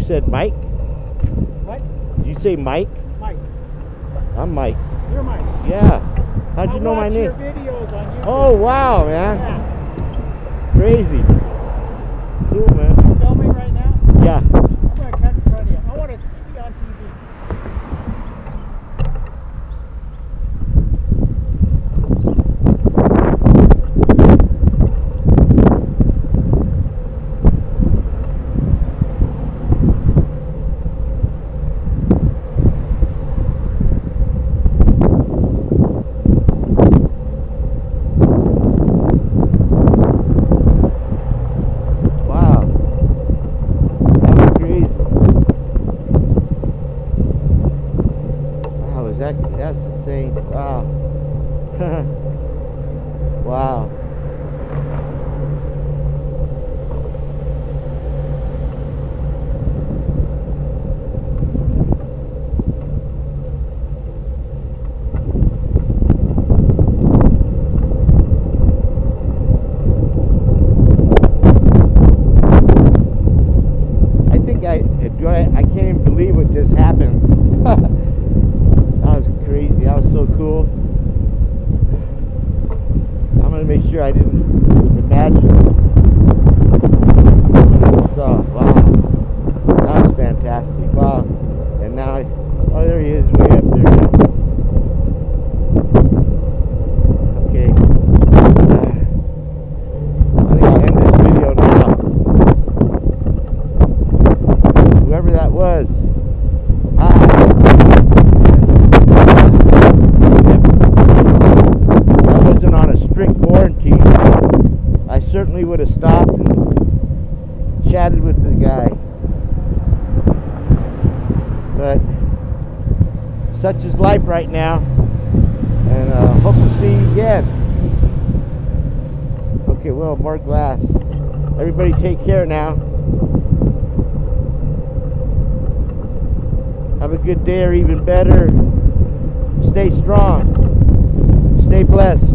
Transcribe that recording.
said Mike? What? Did you say Mike? Mike. I'm Mike. You're Mike. Yeah. How'd you know my name? I watch your videos on YouTube. Oh, wow, man. Yeah. Crazy. Cool, man. You filming right now? Yeah. I'm going to cut in front of you. I want to see you on TV. That's insane. Wow. Wow. I can't even believe what just happened. That was crazy. That was so cool. I'm gonna make sure I didn't imagine what I saw. Wow, that was fantastic. Wow, and now oh, there he is, way up there now. Okay, I think I'll end this video now. Whoever that was. Strict quarantine, I certainly would have stopped and chatted with the guy, but such is life right now, and hope to see you again. Okay, well, more glass. Everybody take care now. Have a good day, or even better, stay strong, stay blessed.